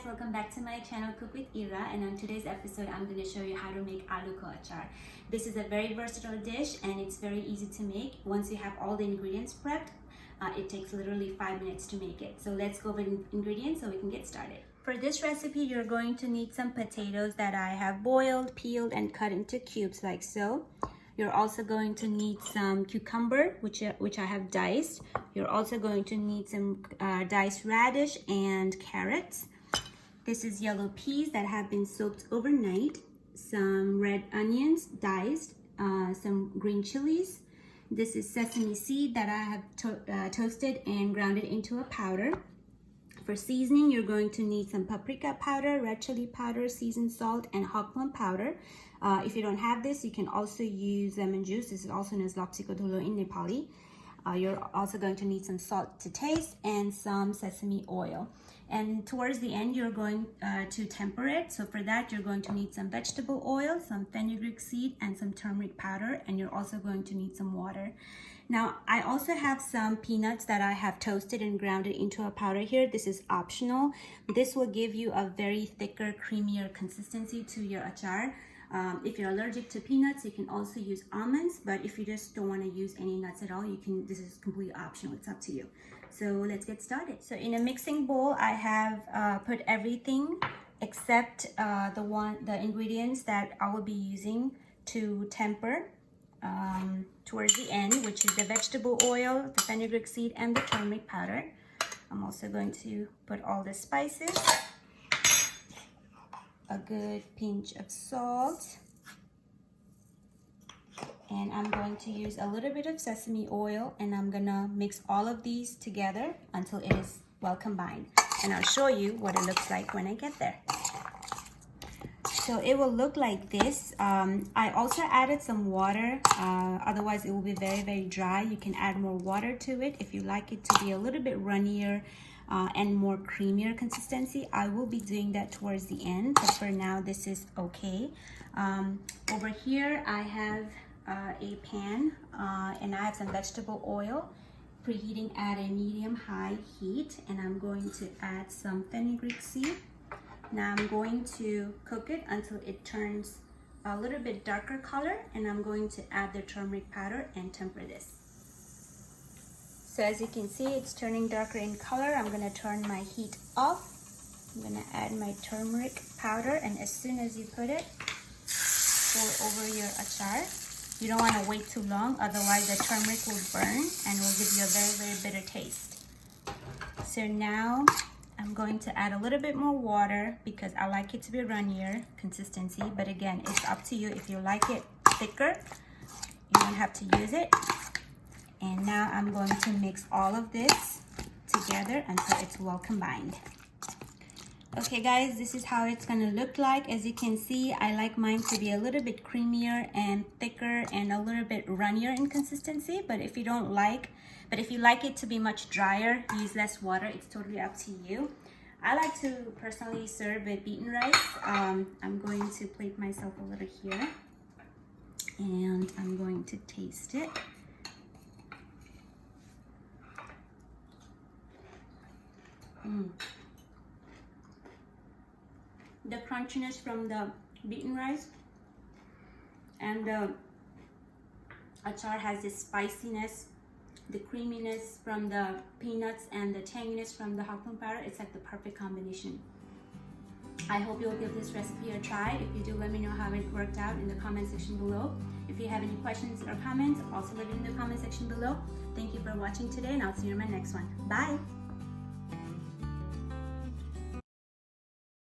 welcome back to my channel Cook with Ira, and on today's episode I'm going to show you how to make aloo ko achar. This is a very versatile dish and it's very easy to make. Once you have all the ingredients prepped, it takes literally 5 minutes to make it. So let's go over the ingredients so we can get started. For this recipe you're going to need some potatoes that I have boiled, peeled and cut into cubes like so. You're also going to need some cucumber, which I have diced. You're also going to need some diced radish and carrots. This is yellow peas that have been soaked overnight. Some red onions diced, some green chilies. This is sesame seed that I have toasted and grounded into a powder. For seasoning, you're going to need some paprika powder, red chili powder, seasoned salt, and hog plum powder. If you don't have this, you can also use lemon juice. This is also known as Lapsi ko dhulo in Nepali. You're also going to need some salt to taste and some sesame oil. And towards the end, you're going to temper it. So for that, you're going to need some vegetable oil, some fenugreek seed, and some turmeric powder. And you're also going to need some water. Now, I also have some peanuts that I have toasted and grounded into a powder here. This is optional. This will give you a very thicker, creamier consistency to your achar. If you're allergic to peanuts, you can also use almonds, but if you just don't want to use any nuts at all, you can. This is completely optional. It's up to you. So let's get started. So in a mixing bowl, I have put everything except the ingredients that I will be using to temper towards the end, which is the vegetable oil, the fenugreek seed, and the turmeric powder. I'm also going to put all the spices, a good pinch of salt, and I'm going to use a little bit of sesame oil, and I'm gonna mix all of these together until it is well combined, and I'll show you what it looks like when I get there. So it will look like this. I also added some water, otherwise it will be very, very dry. You can add more water to it if you like it to be a little bit runnier and more creamier consistency. I will be doing that towards the end, but for now this is okay. Over here I have a pan and I have some vegetable oil preheating at a medium-high heat, and I'm going to add some fenugreek seed. Now I'm going to cook it until it turns a little bit darker color, and I'm going to add the turmeric powder and temper this. So as you can see, it's turning darker in color. I'm gonna turn my heat off. I'm gonna add my turmeric powder, and as soon as you put it, pour over your achar. You don't wanna wait too long, otherwise the turmeric will burn and will give you a very, very bitter taste. So now I'm going to add a little bit more water because I like it to be runnier consistency, but again, it's up to you. If you like it thicker, you don't have to use it. And now I'm going to mix all of this together until it's well combined. Okay guys, this is how it's gonna look like. As you can see, I like mine to be a little bit creamier and thicker and a little bit runnier in consistency, but if you like it to be much drier, use less water. It's totally up to you. I like to personally serve with beaten rice. I'm going to plate myself a little here, and I'm going to taste it. The crunchiness from the beaten rice and the achar has this spiciness, the creaminess from the peanuts, and the tanginess from the hog plum powder. It's like the perfect combination. I hope you'll give this recipe a try. If you do, let me know how it worked out in the comment section below. If you have any questions or comments, also leave it in the comment section below. Thank you for watching today, and I'll see you in my next one. Bye!